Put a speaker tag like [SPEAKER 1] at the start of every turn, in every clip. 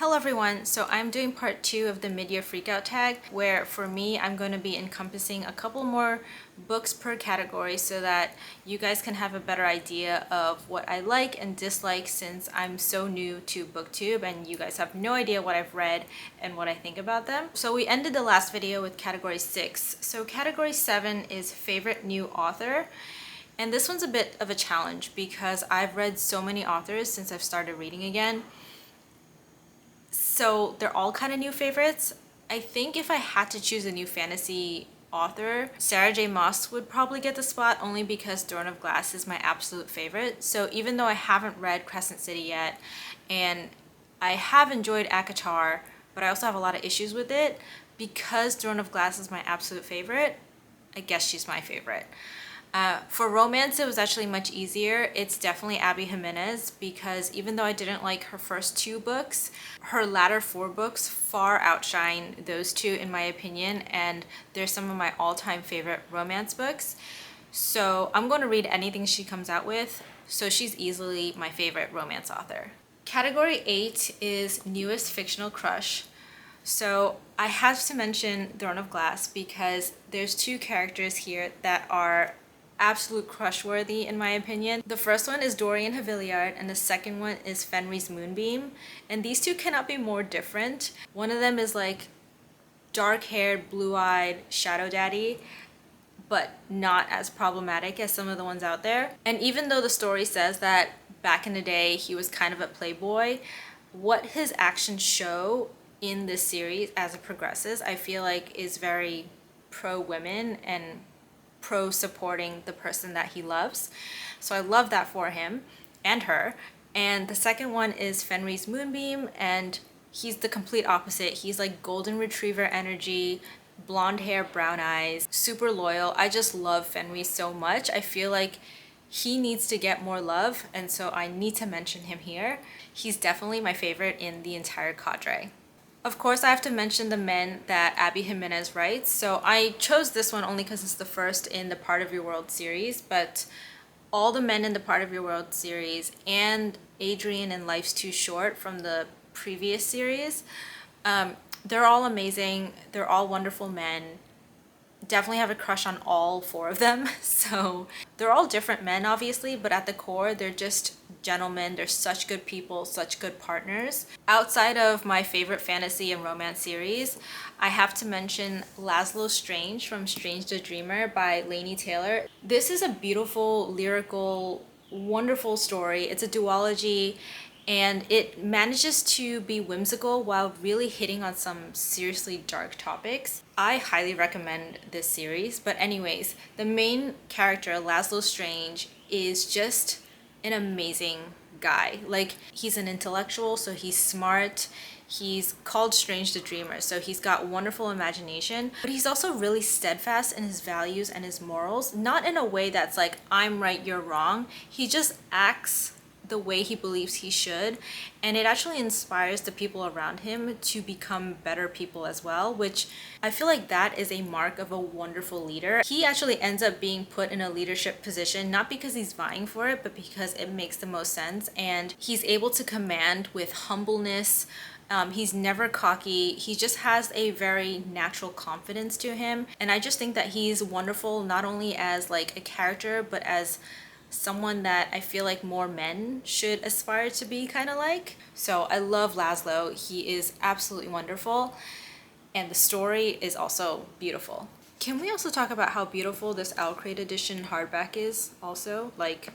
[SPEAKER 1] Hello everyone, so I'm doing part 2 of the mid-year freakout tag where for me I'm going to be encompassing a couple more books per category so that you guys can have a better idea of what I like and dislike since I'm so new to booktube and you guys have no idea what I've read and what I think about them. So we ended the last video with category 6. So category 7 is favorite new author. And this one's a bit of a challenge because I've read so many authors since I've started reading again. So they're all kind of new favorites. I think if I had to choose a new fantasy author, Sarah J. Maas would probably get the spot only because Throne of Glass is my absolute favorite. So even though I haven't read Crescent City yet, and I have enjoyed ACOTAR, but I also have a lot of issues with it, because Throne of Glass is my absolute favorite, I guess she's my favorite. For romance, it was actually much easier. It's definitely Abby Jimenez because even though I didn't like her first 2 books, her latter 4 books far outshine those 2 in my opinion, and they're some of my all-time favorite romance books. So I'm going to read anything she comes out with, so she's easily my favorite romance author. Category 8 is newest fictional crush. So I have to mention Throne of Glass because there's 2 characters here that are absolute crush worthy in my opinion. The first one is Dorian Havillard and the second one is Fenris Moonbeam, and these 2 cannot be more different. One of them is like dark-haired, blue-eyed shadow daddy, but not as problematic as some of the ones out there. And even though the story says that back in the day he was kind of a playboy, what his actions show in this series as it progresses I feel like is very pro-women and pro-supporting the person that he loves. So I love that for him and her. And the second one is Fenris Moonbeam, and he's the complete opposite. He's like golden retriever energy, blonde hair, brown eyes, super loyal. I just love Fenris so much. I feel like he needs to get more love, and so I need to mention him here. He's definitely my favorite in the entire cadre. Of course, I have to mention the men that Abby Jimenez writes. So I chose this one only because it's the first in the Part of Your World series, but all the men in the Part of Your World series and Adrian in Life's Too Short from the previous series, they're all amazing. They're all wonderful men. Definitely have a crush on all 4 of them. So they're all different men obviously, but at the core they're just gentlemen. They're such good people, such good partners. Outside of my favorite fantasy and romance series, I have to mention Laszlo Strange from Strange the Dreamer by Laini Taylor. This is a beautiful, lyrical, wonderful story. It's a duology and it manages to be whimsical while really hitting on some seriously dark topics. I highly recommend this series. But anyways, the main character, Laszlo Strange, is just an amazing guy. Like, he's an intellectual, so he's smart. He's called Strange the Dreamer, so he's got wonderful imagination, but he's also really steadfast in his values and his morals, not in a way that's like, I'm right, you're wrong. He just acts the way he believes he should, and it actually inspires the people around him to become better people as well, which I feel like that is a mark of a wonderful leader. He actually ends up being put in a leadership position not because he's vying for it, but because it makes the most sense, and he's able to command with humbleness. He's never cocky. He just has a very natural confidence to him, and I just think that he's wonderful not only as like a character but as someone that I feel like more men should aspire to be kind of like. So I love Laszlo. He is absolutely wonderful, and the story is also beautiful. Can we also talk about how beautiful this Owl Crate edition hardback is also? Like,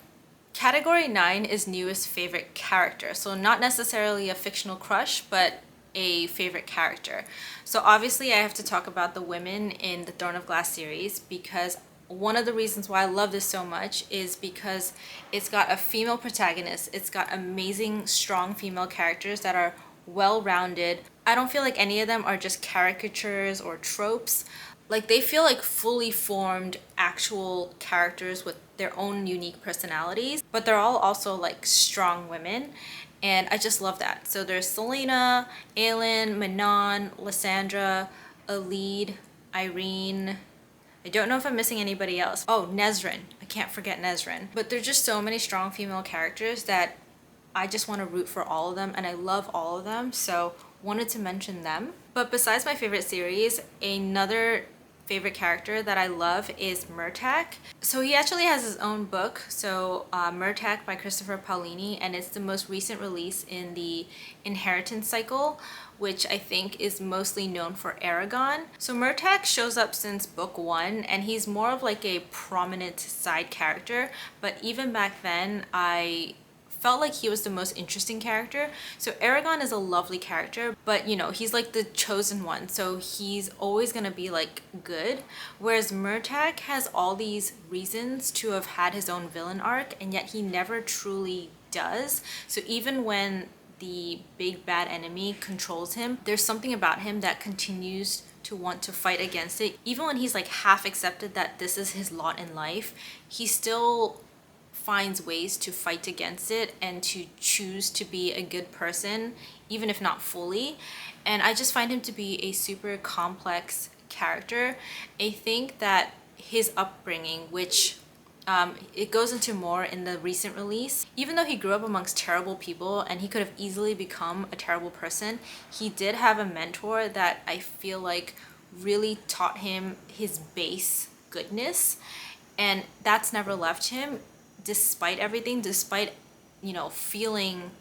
[SPEAKER 1] category 9 is newest favorite character. So not necessarily a fictional crush, but a favorite character. So obviously I have to talk about the women in the Throne of Glass series because one of the reasons why I love this so much is because it's got a female protagonist. It's got amazing, strong female characters that are well-rounded. I don't feel like any of them are just caricatures or tropes. Like, they feel like fully formed actual characters with their own unique personalities, but they're all also like strong women, and I just love that. So there's Selena, Aelin, Manon, Lysandra, Alid, Irene. I don't know if I'm missing anybody else. Oh, Nesrin. I can't forget Nesrin. But there's just so many strong female characters that I just want to root for all of them, and I love all of them, so wanted to mention them. But besides my favorite series, another favorite character that I love is Murtak. So he actually has his own book, so Murtak by Christopher Paolini, and it's the most recent release in the Inheritance cycle, which I think is mostly known for Aragon. So Murtak shows up since book 1, and he's more of like a prominent side character, but even back then I felt like he was the most interesting character. So Aragon is a lovely character, but you know, he's like the chosen one, so he's always gonna be like good. Whereas Murtak has all these reasons to have had his own villain arc, and yet he never truly does. So even when the big bad enemy controls him, there's something about him that continues to want to fight against it. Even when he's like half accepted that this is his lot in life, he still finds ways to fight against it and to choose to be a good person, even if not fully. And I just find him to be a super complex character. I think that his upbringing, which it goes into more in the recent release, even though he grew up amongst terrible people and he could have easily become a terrible person, he did have a mentor that I feel like really taught him his base goodness, and that's never left him. Despite everything, despite, you know, feeling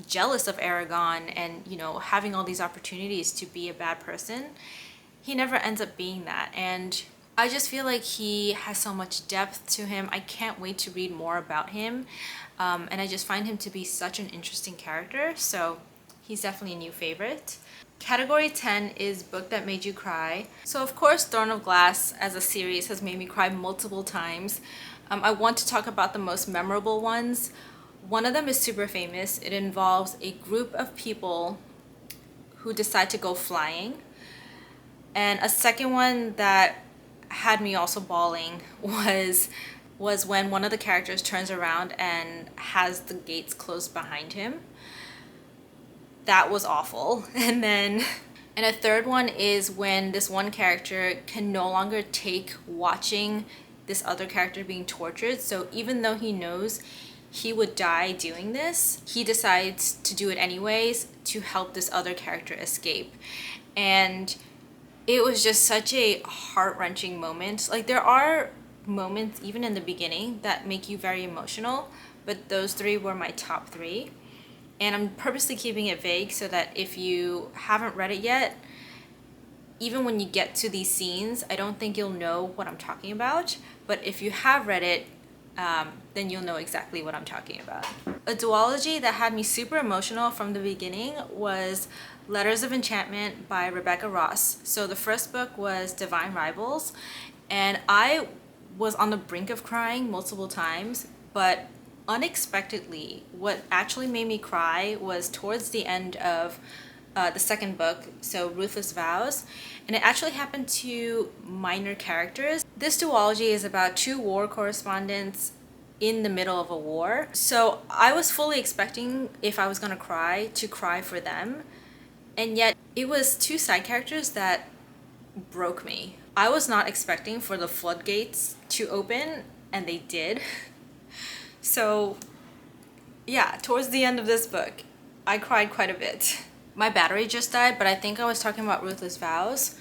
[SPEAKER 1] jealous of Aragon and, you know, having all these opportunities to be a bad person, he never ends up being that. And I just feel like he has so much depth to him. I can't wait to read more about him. And I just find him to be such an interesting character. So he's definitely a new favorite. Category 10 is book that made you cry. So of course, Throne of Glass as a series has made me cry multiple times. I want to talk about the most memorable ones. One of them is super famous. It involves a group of people who decide to go flying. And a second one that had me also bawling was when one of the characters turns around and has the gates closed behind him. That was awful. And a third one is when this one character can no longer take watching this other character being tortured. So even though he knows he would die doing this, he decides to do it anyways to help this other character escape. And it was just such a heart-wrenching moment. Like, there are moments even in the beginning that make you very emotional, but those three were my top 3. And I'm purposely keeping it vague so that if you haven't read it yet, even when you get to these scenes, I don't think you'll know what I'm talking about. But if you have read it, then you'll know exactly what I'm talking about. A duology that had me super emotional from the beginning was Letters of Enchantment by Rebecca Ross. So the first book was Divine Rivals, and I was on the brink of crying multiple times, but unexpectedly, what actually made me cry was towards the end of the second book, so Ruthless Vows, and it actually happened to minor characters. This duology is about 2 war correspondents in the middle of a war. So I was fully expecting, if I was gonna cry, to cry for them, and yet it was 2 side characters that broke me. I was not expecting for the floodgates to open, and they did. So yeah, towards the end of this book, I cried quite a bit. My battery just died, but I think I was talking about Ruthless Vows.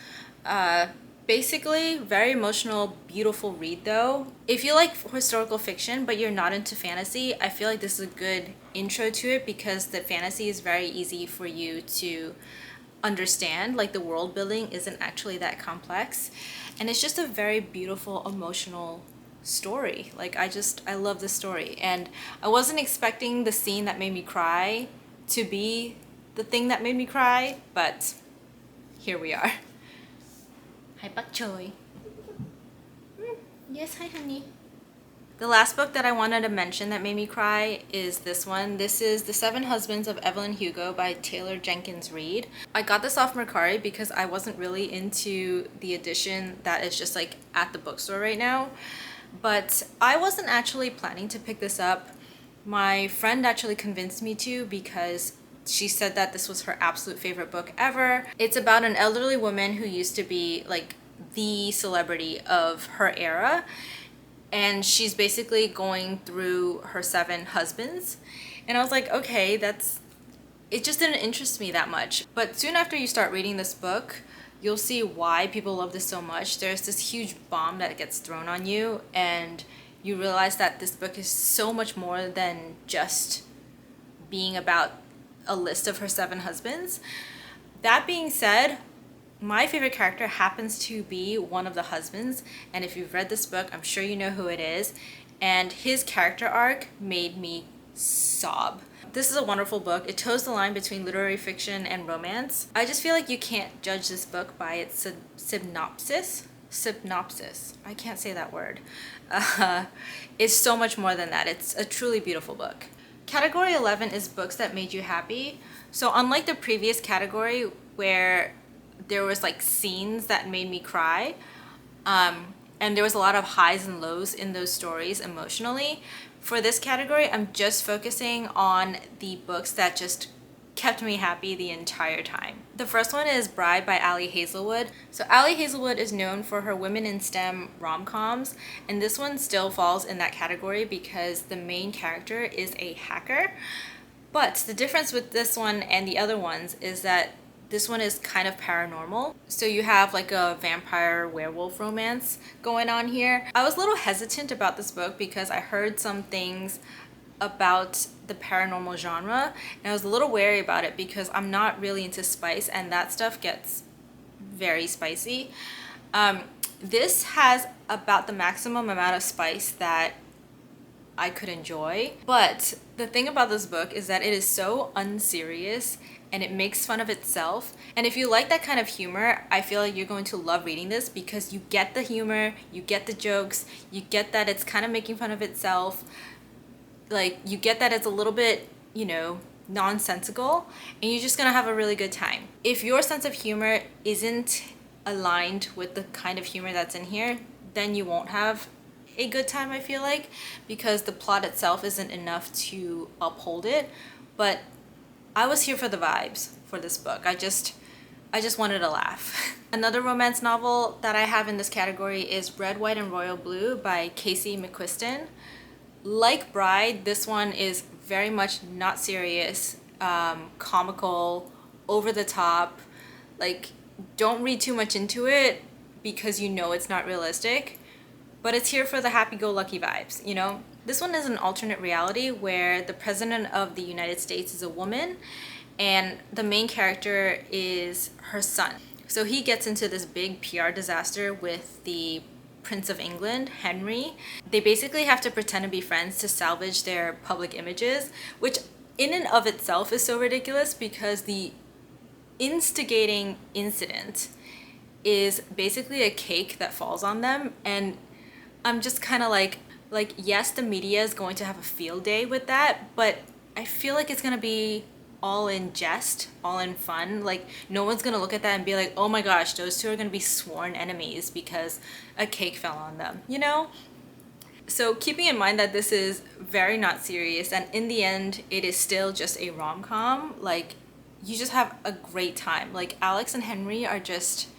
[SPEAKER 1] Basically, very emotional, beautiful read though. If you like historical fiction, but you're not into fantasy, I feel like this is a good intro to it because the fantasy is very easy for you to understand. Like, the world building isn't actually that complex. And it's just a very beautiful, emotional story. Like, I love this story. And I wasn't expecting the scene that made me cry to be the thing that made me cry, but here we are. Hi, Bok Choy. Yes, hi, honey. The last book that I wanted to mention that made me cry is this one. This is The 7 Husbands of Evelyn Hugo by Taylor Jenkins Reid. I got this off Mercari because I wasn't really into the edition that is just like at the bookstore right now. But I wasn't actually planning to pick this up. My friend actually convinced me to because she said that this was her absolute favorite book ever. It's about an elderly woman who used to be like the celebrity of her era, and she's basically going through her 7 husbands. And I was like, okay, it just didn't interest me that much. But soon after you start reading this book, you'll see why people love this so much. There's this huge bomb that gets thrown on you, and you realize that this book is so much more than just being about a list of her 7 husbands. That being said, my favorite character happens to be one of the husbands, and if you've read this book, I'm sure you know who it is, and his character arc made me sob. This is a wonderful book. It toes the line between literary fiction and romance. I just feel like you can't judge this book by its synopsis. I can't say that word. It's so much more than that. It's a truly beautiful book. Category 11 is books that made you happy. So unlike the previous category where there was like scenes that made me cry, and there was a lot of highs and lows in those stories emotionally, for this category, I'm just focusing on the books that just kept me happy the entire time. The first one is Bride by Ali Hazelwood. So Ali Hazelwood is known for her women in STEM rom-coms, and this one still falls in that category because the main character is a hacker. But the difference with this one and the other ones is that this one is kind of paranormal. So you have like a vampire werewolf romance going on here. I was a little hesitant about this book because I heard some things about the paranormal genre, and I was a little wary about it because I'm not really into spice, and that stuff gets very spicy. This has about the maximum amount of spice that I could enjoy. But the thing about this book is that it is so unserious and it makes fun of itself. And if you like that kind of humor, I feel like you're going to love reading this because you get the humor, you get the jokes, you get that it's kind of making fun of itself. Like, you get that it's a little bit, you know, nonsensical, and you're just gonna have a really good time. If your sense of humor isn't aligned with the kind of humor that's in here, then you won't have a good time, I feel like, because the plot itself isn't enough to uphold it. But I was here for the vibes for this book. I just wanted to laugh. Another romance novel that I have in this category is Red, White, and Royal Blue by Casey McQuiston. Like Bride, this one is very much not serious, comical, over the top. Like, don't read too much into it because you know it's not realistic, but it's here for the happy-go-lucky vibes, you know? This one is an alternate reality where the president of the United States is a woman and the main character is her son. So he gets into this big PR disaster with the Prince of England, Henry. They basically have to pretend to be friends to salvage their public images, which in and of itself is so ridiculous because the instigating incident is basically a cake that falls on them. And I'm just kind of like, yes, the media is going to have a field day with that, but I feel like it's going to be all in jest, all in fun. Like, no one's gonna look at that and be like, oh my gosh, those two are gonna be sworn enemies because a cake fell on them, you know? So keeping in mind that this is very not serious, and in the end it is still just a rom-com, like, you just have a great time. Like, Alex and Henry are just,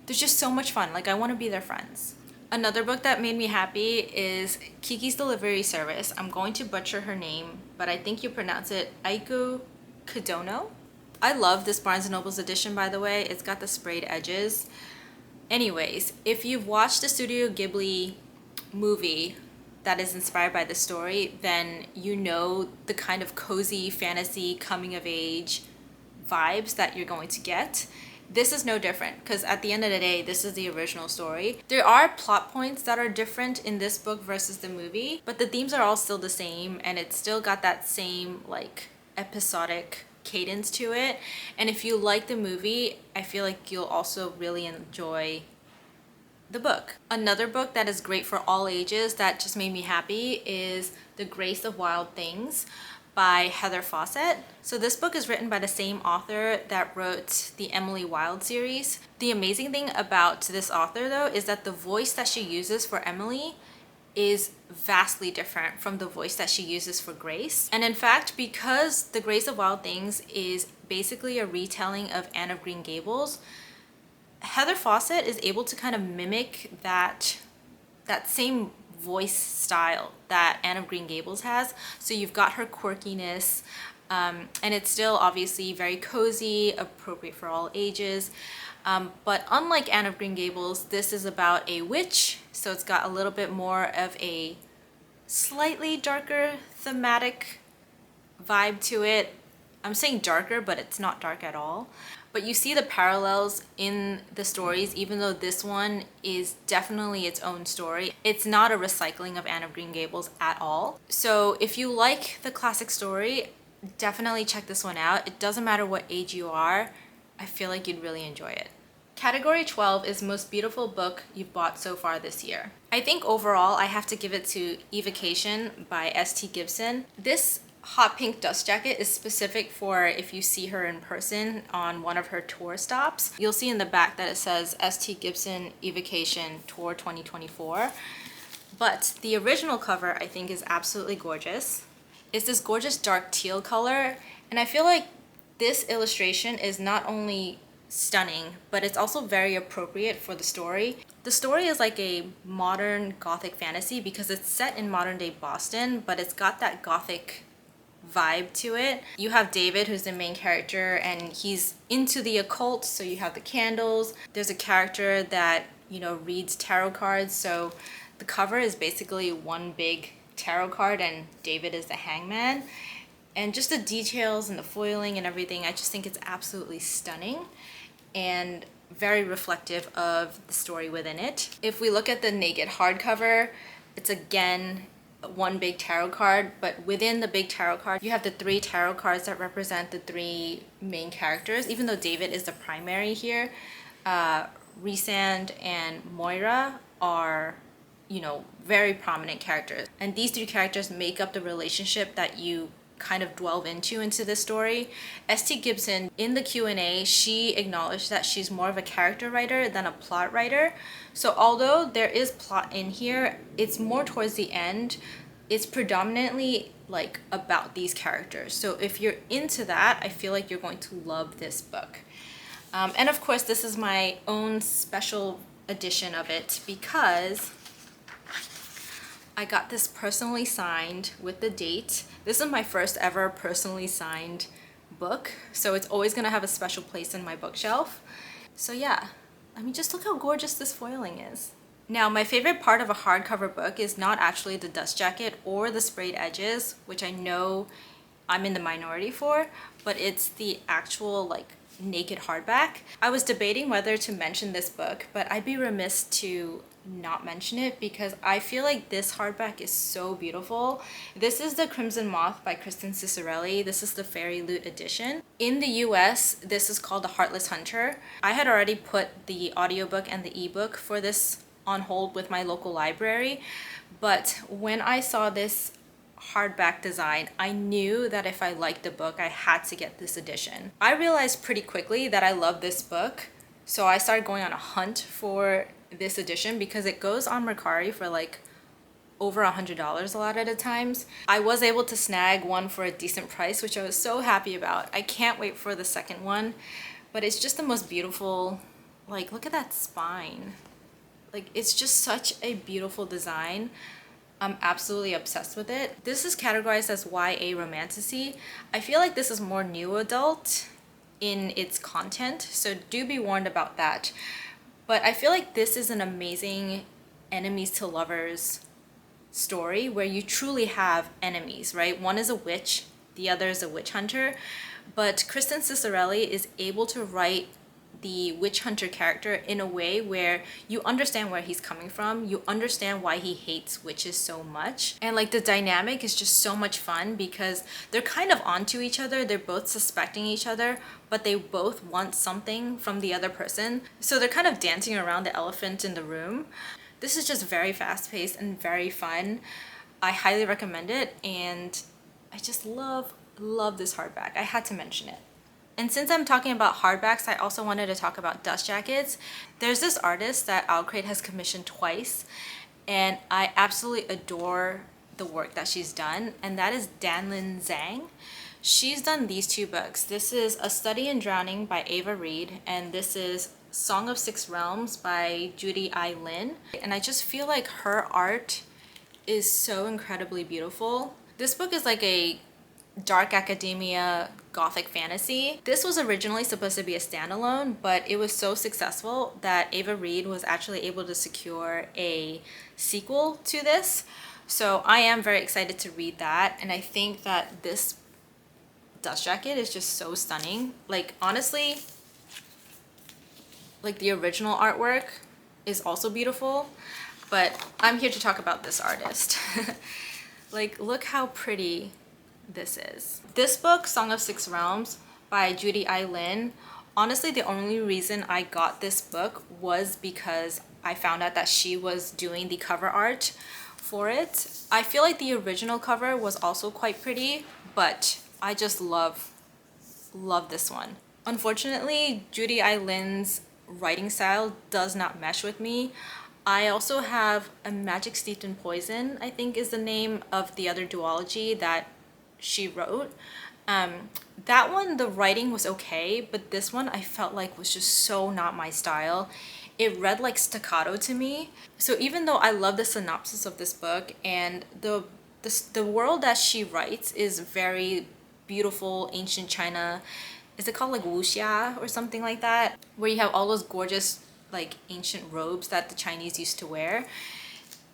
[SPEAKER 1] they're just so much fun. Like, I want to be their friends. Another book that made me happy is Kiki's Delivery Service. I'm going to butcher her name, but I think you pronounce it Eiko Kadono. I love this Barnes & Noble's edition, by the way. It's got the sprayed edges. Anyways, if you've watched the Studio Ghibli movie that is inspired by the story, then you know the kind of cozy fantasy coming of age vibes that you're going to get. This is no different because at the end of the day, this is the original story. There are plot points that are different in this book versus the movie, but the themes are all still the same, and it's still got that same like episodic cadence to it. And if you like the movie, I feel like you'll also really enjoy the book. Another book that is great for all ages that just made me happy is The Grace of Wild Things by Heather Fawcett. So this book is written by the same author that wrote the Emily Wilde series. The amazing thing about this author, though, is that the voice that she uses for Emily is vastly different from the voice that she uses for Grace. And in fact, because The Grace of Wild Things is basically a retelling of Anne of Green Gables, Heather Fawcett is able to kind of mimic that same voice style that Anne of Green Gables has. So you've got her quirkiness, and it's still obviously very cozy, appropriate for all ages. But unlike Anne of Green Gables, this is about a witch, so it's got a little bit more of a slightly darker thematic vibe to it. I'm saying darker, but it's not dark at all. But you see the parallels in the stories, even though this one is definitely its own story. It's not a recycling of Anne of Green Gables at all. So if you like the classic story, definitely check this one out. It doesn't matter what age you are. I feel like you'd really enjoy it. Category 12 is most beautiful book you've bought so far this year. I think overall I have to give it to Evocation by S.T. Gibson. This hot pink dust jacket is specific for if you see her in person on one of her tour stops. You'll see in the back that it says S.T. Gibson Evocation Tour 2024. But the original cover I think is absolutely gorgeous. It's this gorgeous dark teal color, and I feel like this illustration is not only stunning, but it's also very appropriate for the story. The story is like a modern gothic fantasy because it's set in modern day Boston, but it's got that gothic vibe to it. You have David, who's the main character, and he's into the occult, so you have the candles. There's a character that, you know, reads tarot cards, so the cover is basically one big tarot card and David is the hangman. And just the details and the foiling and everything, I just think it's absolutely stunning and very reflective of the story within it. If we look at the naked hardcover, it's again one big tarot card, but within the big tarot card, you have the 3 tarot cards that represent the 3 main characters, even though David is the primary here. Rhysand and Moira are, you know, very prominent characters. And these 3 characters make up the relationship that you kind of delve into this story. S.T. Gibson, in the Q&A, she acknowledged that she's more of a character writer than a plot writer. So although there is plot in here, it's more towards the end. It's predominantly like about these characters. So if you're into that, I feel like you're going to love this book. And of course, this is my own special edition of it because I got this personally signed with the date. This is my first ever personally signed book, so it's always gonna have a special place in my bookshelf. So yeah, I mean, just look how gorgeous this foiling is. Now, my favorite part of a hardcover book is not actually the dust jacket or the sprayed edges, which I know I'm in the minority for, but it's the actual like naked hardback. I was debating whether to mention this book, but I'd be remiss to not mention it because I feel like this hardback is so beautiful. This is the Crimson Moth by Kristen Ciccarelli. This is the Fairy Loot edition. In the US, this is called The Heartless Hunter. I had already put the audiobook and the ebook for this on hold with my local library, but when I saw this hardback design, I knew that if I liked the book, I had to get this edition. I realized pretty quickly that I love this book, so I started going on a hunt for this edition because it goes on Mercari for like over $100 a lot of the times. I was able to snag one for a decent price, which I was so happy about. I can't wait for the second one, but it's just the most beautiful, like, look at that spine. Like, it's just such a beautiful design. I'm absolutely obsessed with it. This is categorized as YA romantasy. I feel like this is more new adult in its content, so do be warned about that. But I feel like this is an amazing enemies to lovers story where you truly have enemies, right? One is a witch, the other is a witch hunter. But Kristen Ciccarelli is able to write the witch hunter character in a way where you understand where he's coming from, you understand why he hates witches so much, and like the dynamic is just so much fun because they're kind of onto each other, they're both suspecting each other, but they both want something from the other person, so they're kind of dancing around the elephant in the room. This is just very fast-paced and very fun. I highly recommend it, and I just love this hardback. I had to mention it. And since I'm talking about hardbacks, I also wanted to talk about dust jackets. There's this artist that Owlcrate has commissioned twice, and I absolutely adore the work that she's done, and that is Danlin Zhang. She's done these 2 books. This is A Study in Drowning by Ava Reed, and this is Song of Six Realms by Judy I. Lin. And I just feel like her art is so incredibly beautiful. This book is like a dark academia gothic fantasy. This was originally supposed to be a standalone, but it was so successful that Ava Reid was actually able to secure a sequel to this. So I am very excited to read that, and I think that this dust jacket is just so stunning. Like, honestly, like the original artwork is also beautiful, but I'm here to talk about this artist. Like, look how pretty this is. This book, Song of Six Realms by Judy I. Lin, honestly the only reason I got this book was because I found out that she was doing the cover art for it. I feel like the original cover was also quite pretty, but I just love this one. Unfortunately, Judy I. Lin's writing style does not mesh with me. I also have A Magic Steeped in Poison, I think is the name of the other duology that she wrote. That one, the writing was okay, but this one I felt like was just so not my style. It read like staccato to me. So even though I love the synopsis of this book, and the world that she writes is very beautiful ancient China. Is it called like wuxia or something like that? Where you have all those gorgeous like ancient robes that the Chinese used to wear.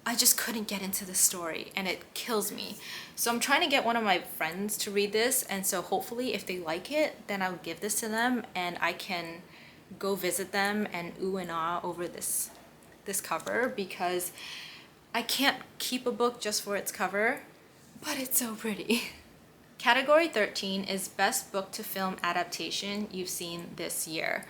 [SPEAKER 1] I just couldn't get into the story and it kills me. So I'm trying to get one of my friends to read this, and so hopefully if they like it, then I'll give this to them and I can go visit them and ooh and ah over this cover, because I can't keep a book just for its cover, but it's so pretty. Category 13 is Best Book to Film Adaptation You've Seen This Year.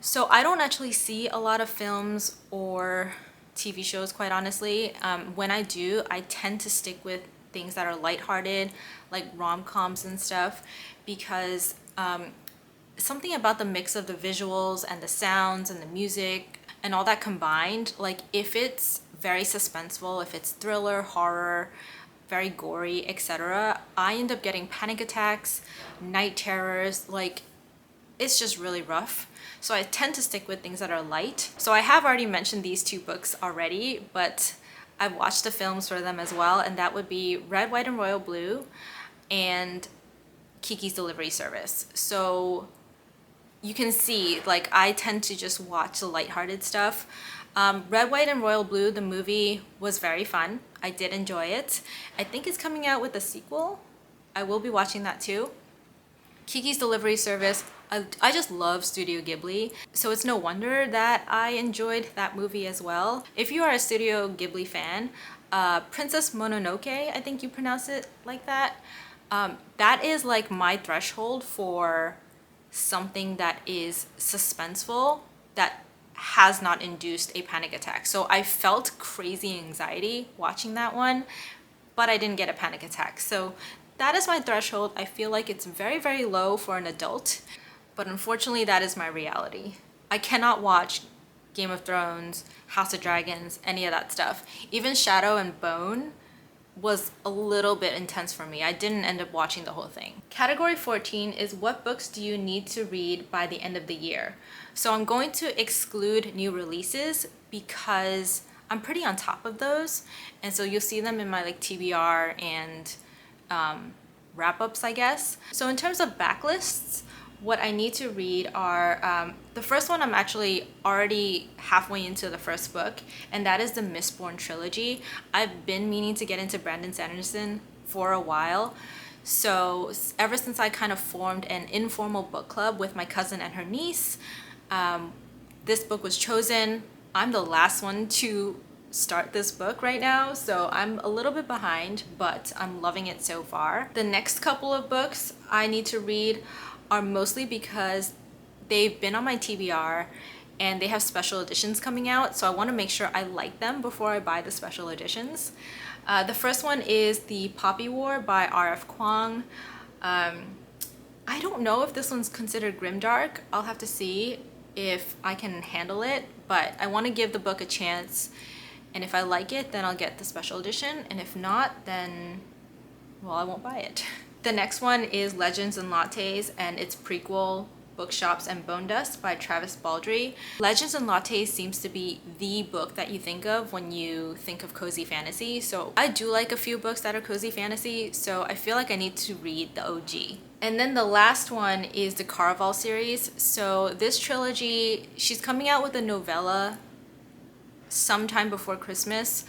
[SPEAKER 1] So I don't actually see a lot of films or TV shows, quite honestly. When I do, I tend to stick with things that are lighthearted, like rom-coms and stuff, because something about the mix of the visuals and the sounds and the music and all that combined, like if it's very suspenseful, if it's thriller, horror, very gory, etc., I end up getting panic attacks, night terrors, like it's just really rough. So I tend to stick with things that are light. So I have already mentioned these two books already, but I've watched the films for them as well, and that would be Red, White, and Royal Blue and Kiki's Delivery Service. So you can see, like, I tend to just watch the lighthearted stuff. Red, White, and Royal Blue, the movie, was very fun. I did enjoy it. I think it's coming out with a sequel. I will be watching that too. Kiki's Delivery Service, I just love Studio Ghibli, so it's no wonder that I enjoyed that movie as well. If you are a Studio Ghibli fan, Princess Mononoke, I think you pronounce it like that, that is like my threshold for something that is suspenseful, that has not induced a panic attack. So I felt crazy anxiety watching that one, but I didn't get a panic attack. So that is my threshold. I feel like it's very, very low for an adult, but unfortunately that is my reality. I cannot watch Game of Thrones, House of Dragons, any of that stuff. Even Shadow and Bone was a little bit intense for me. I didn't end up watching the whole thing. Category 14 is what books do you need to read by the end of the year? So I'm going to exclude new releases because I'm pretty on top of those, and so you'll see them in my like TBR and wrap-ups, I guess. So in terms of backlists, what I need to read are, the first one, I'm actually already halfway into the first book, and that is the Mistborn trilogy. I've been meaning to get into Brandon Sanderson for a while. So ever since I kind of formed an informal book club with my cousin and her niece, this book was chosen. I'm the last one to start this book right now, so I'm a little bit behind, but I'm loving it so far. The next couple of books I need to read are mostly because they've been on my TBR and they have special editions coming out, so I want to make sure I like them before I buy the special editions. The first one is The Poppy War by R.F. Kuang. I don't know if this one's considered grimdark. I'll have to see if I can handle it, but I want to give the book a chance, and if I like it, then I'll get the special edition, and if not, then, well, I won't buy it. The next one is Legends and Lattes and its prequel, Bookshops, and Bonedust by Travis Baldree. Legends and Lattes seems to be the book that you think of when you think of cozy fantasy. So I do like a few books that are cozy fantasy, so I feel like I need to read the OG. And then the last one is the Caraval series. So this trilogy, she's coming out with a novella sometime before Christmas,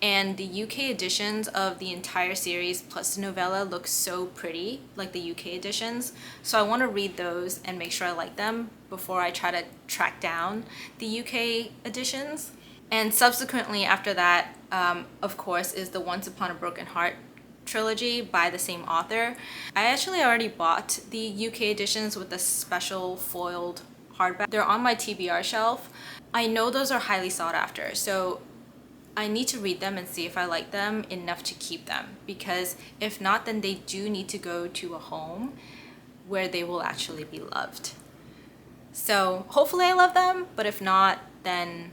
[SPEAKER 1] and the UK editions of the entire series plus the novella look so pretty, like the UK editions. So I want to read those and make sure I like them before I try to track down the UK editions. And subsequently after that, of course, is the Once Upon a Broken Heart trilogy by the same author. I actually already bought the UK editions with the special foiled hardback. They're on my TBR shelf. I know those are highly sought after, so I need to read them and see if I like them enough to keep them, because if not, then they do need to go to a home where they will actually be loved. So hopefully I love them, but if not, then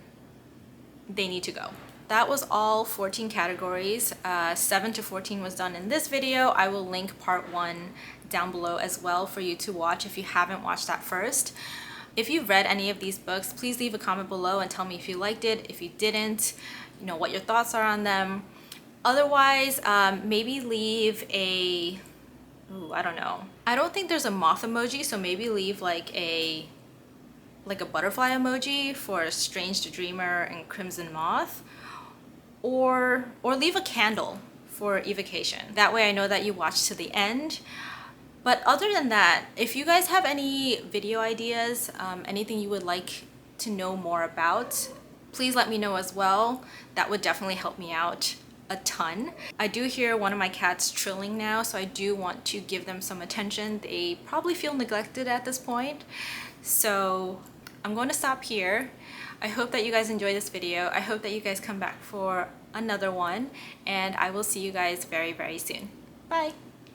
[SPEAKER 1] they need to go. That was all 14 categories. 7 to 14 was done in this video. I will link part 1 down below as well for you to watch if you haven't watched that first. If you've read any of these books, please leave a comment below and tell me if you liked it, if you didn't, you know, what your thoughts are on them. Otherwise, maybe leave a, I don't know. I don't think there's a moth emoji, so maybe leave like a butterfly emoji for Strange the Dreamer and Crimson Moth, or leave a candle for evocation. That way I know that you watched to the end. But other than that, if you guys have any video ideas, anything you would like to know more about, please let me know as well. That would definitely help me out a ton. I do hear one of my cats trilling now, so I do want to give them some attention. They probably feel neglected at this point. So I'm going to stop here. I hope that you guys enjoyed this video. I hope that you guys come back for another one, and I will see you guys very, very soon. Bye!